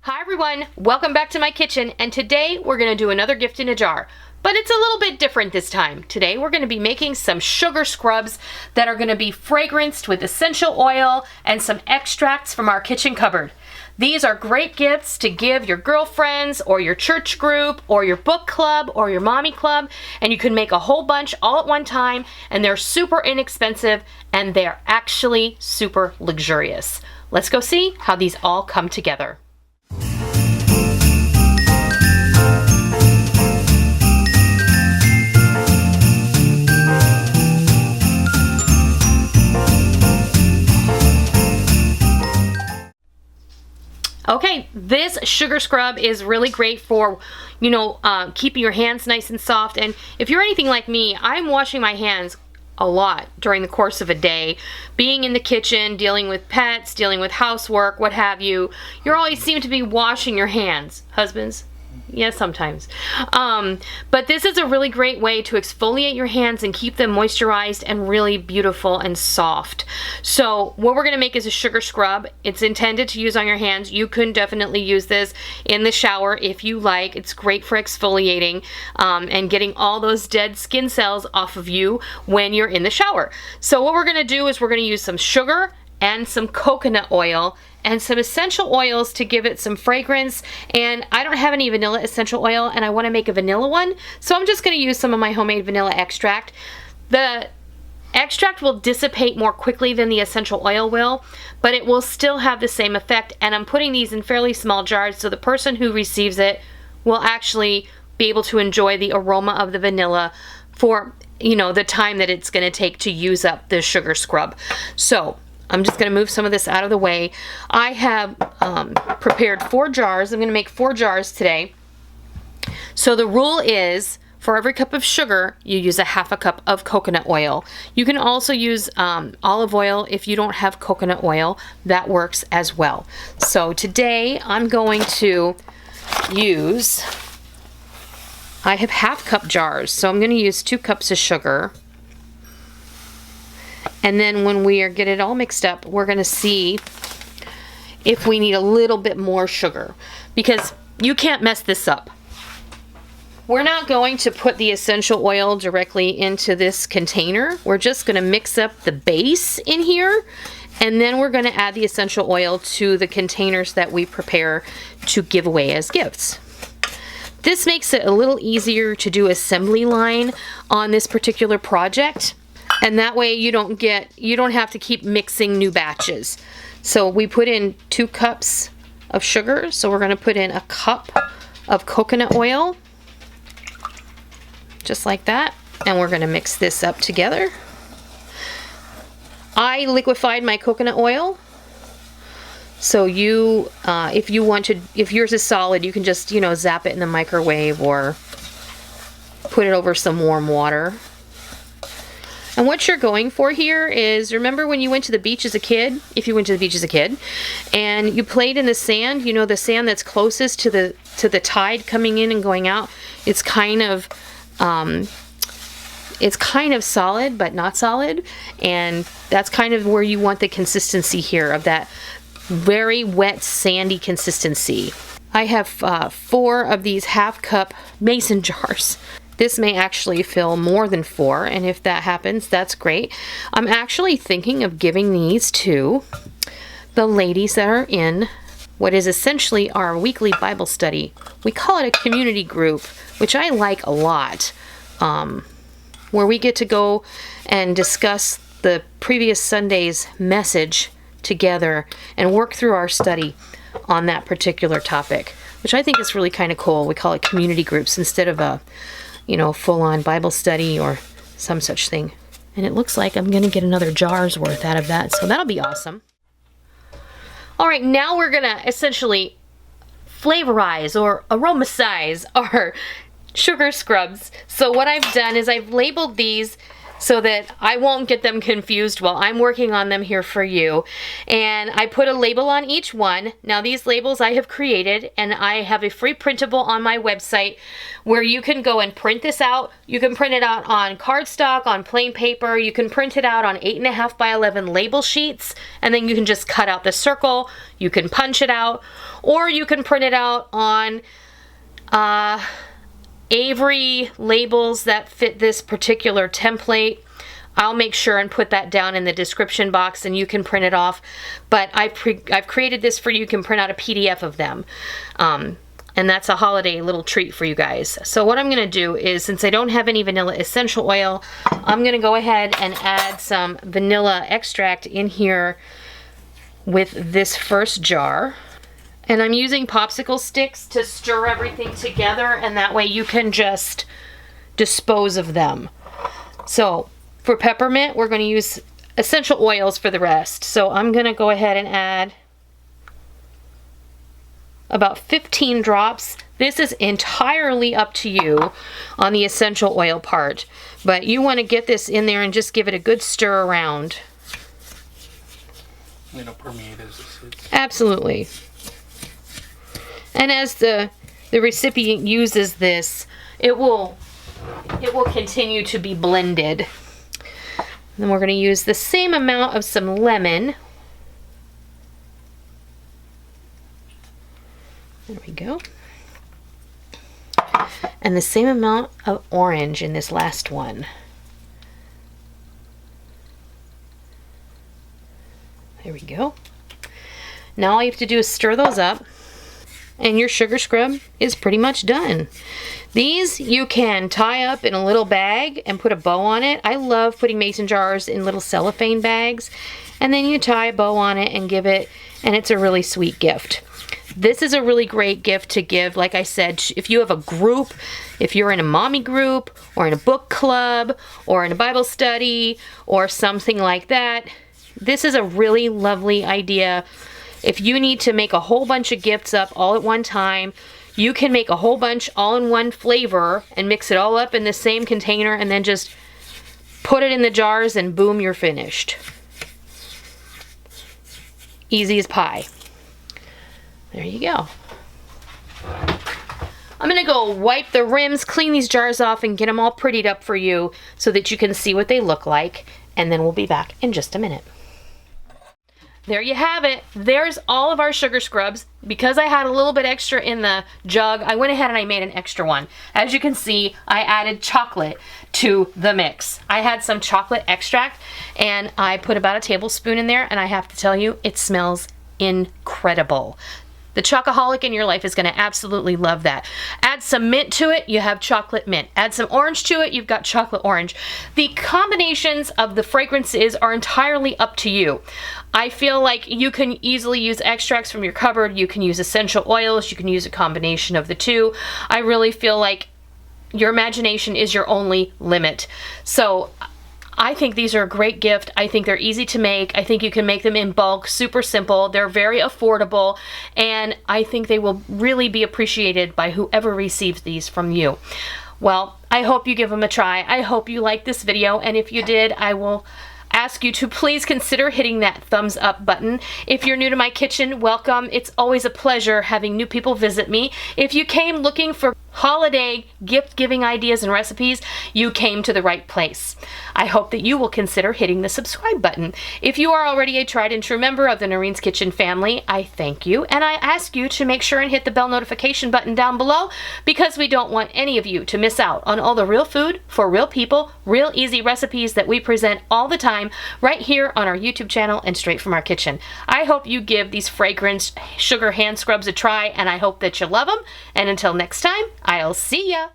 Hi everyone, welcome back to my kitchen, and today we're going to do another gift in a jar. But it's a little bit different this time. Today we're going to be making some sugar scrubs that are going to be fragranced with essential oil and some extracts from our kitchen cupboard. These are great gifts to give your girlfriends or your church group or your book club or your mommy club, and you can make a whole bunch all at one time, and they're super inexpensive and they're actually super luxurious. Let's go see how these all come together. Okay, this sugar scrub is really great for, keeping your hands nice and soft. And if you're anything like me, I'm washing my hands a lot during the course of a day. Being in the kitchen, dealing with pets, dealing with housework, what have you, you always seem to be washing your hands. Husbands? Yes, sometimes. But this is a really great way to exfoliate your hands and keep them moisturized and really beautiful and soft. So what we're going to make is a sugar scrub. It's intended to use on your hands. You can definitely use this in the shower if you like. It's great for exfoliating and getting all those dead skin cells off of you when you're in the shower. So what we're going to do is we're going to use some sugar and some coconut oil and some essential oils to give it some fragrance. And I don't have any vanilla essential oil, and I want to make a vanilla one, so I'm just going to use some of my homemade vanilla extract. The extract will dissipate more quickly than the essential oil will, but it will still have the same effect. And I'm putting these in fairly small jars so the person who receives it will actually be able to enjoy the aroma of the vanilla for the time that it's going to take to use up the sugar scrub. So I'm just going to move some of this out of the way. I have prepared 4 jars. I'm going to make 4 jars today. So the rule is, for every cup of sugar, you use a half a cup of coconut oil. You can also use olive oil if you don't have coconut oil. That works as well. So today I'm going to use, I have half cup jars, so I'm going to use 2 cups of sugar. And then when we get it all mixed up, we're going to see if we need a little bit more sugar, because you can't mess this up. We're not going to put the essential oil directly into this container. We're just going to mix up the base in here, and then we're going to add the essential oil to the containers that we prepare to give away as gifts. This makes it a little easier to do assembly line on this particular project. And that way you don't have to keep mixing new batches. So we put in 2 cups of sugar. So we're going to put in a cup of coconut oil. Just like that. And we're going to mix this up together. I liquefied my coconut oil. So you, if yours is solid, you can just, zap it in the microwave or put it over some warm water. And what you're going for here is, remember when you went to the beach as a kid, if you went to the beach as a kid, and you played in the sand, the sand that's closest to the tide coming in and going out, it's kind of solid, but not solid, and that's kind of where you want the consistency here, of that very wet, sandy consistency. I have 4 of these half cup mason jars. This may actually fill more than 4, and if that happens, that's great. I'm actually thinking of giving these to the ladies that are in what is essentially our weekly Bible study. We call it a community group, which I like a lot, where we get to go and discuss the previous Sunday's message together and work through our study on that particular topic, which I think is really kind of cool. We call it community groups instead of a full-on Bible study or some such thing. And it looks like I'm going to get another jar's worth out of that, so that'll be awesome. All right, now we're going to essentially flavorize or aromatize our sugar scrubs. So what I've done is I've labeled these so that I won't get them confused while I'm working on them here for you. And I put a label on each one. Now these labels I have created, and I have a free printable on my website where you can go and print this out. You can print it out on cardstock, on plain paper. You can print it out on 8.5 by 11 label sheets, and then you can just cut out the circle. You can punch it out, or you can print it out on Avery labels that fit this particular template. I'll make sure and put that down in the description box, and you can print it off. But I've created this for you. You can print out a PDF of them. And that's a holiday little treat for you guys. So what I'm gonna do is, since I don't have any vanilla essential oil, I'm gonna go ahead and add some vanilla extract in here with this first jar. And I'm using popsicle sticks to stir everything together, and that way you can just dispose of them. So for peppermint, we're gonna use essential oils for the rest. So I'm gonna go ahead and add about 15 drops. This is entirely up to you on the essential oil part, but you want to get this in there and just give it a good stir around. It'll permeate as it sits. Absolutely. And as the recipient uses this, it will continue to be blended. Then we're going to use the same amount of some lemon. There we go. And the same amount of orange in this last one. There we go. Now all you have to do is stir those up, and your sugar scrub is pretty much done. These you can tie up in a little bag and put a bow on it. I love putting mason jars in little cellophane bags, and then you tie a bow on it and give it, and it's a really sweet gift. This is a really great gift to give, like I said, if you have a group, if you're in a mommy group, or in a book club, or in a Bible study, or something like that. This is a really lovely idea. If you need to make a whole bunch of gifts up all at one time, you can make a whole bunch all in one flavor and mix it all up in the same container, and then just put it in the jars, and boom, you're finished. Easy as pie. There you go. I'm gonna go wipe the rims, clean these jars off, and get them all prettied up for you so that you can see what they look like, and then we'll be back in just a minute. There you have it. There's all of our sugar scrubs. Because I had a little bit extra in the jug, I went ahead and I made an extra one. As you can see, I added chocolate to the mix. I had some chocolate extract, and I put about a tablespoon in there, and I have to tell you, it smells incredible. The chocoholic in your life is going to absolutely love that. Add some mint to it, you have chocolate mint. Add some orange to it, you've got chocolate orange. The combinations of the fragrances are entirely up to you. I feel like you can easily use extracts from your cupboard, you can use essential oils, you can use a combination of the two. I really feel like your imagination is your only limit. So I think these are a great gift. I think they're easy to make. I think you can make them in bulk, super simple. They're very affordable, and I think they will really be appreciated by whoever receives these from you. Well, I hope you give them a try. I hope you liked this video, and if you did, I will ask you to please consider hitting that thumbs up button. If you're new to my kitchen, welcome. It's always a pleasure having new people visit me. If you came looking for holiday gift-giving ideas and recipes, you came to the right place. I hope that you will consider hitting the subscribe button. If you are already a tried and true member of the Noreen's Kitchen family, I thank you, and I ask you to make sure and hit the bell notification button down below, because we don't want any of you to miss out on all the real food for real people, real easy recipes that we present all the time right here on our YouTube channel and straight from our kitchen. I hope you give these fragrance sugar hand scrubs a try, and I hope that you love them. And until next time, I'll see ya.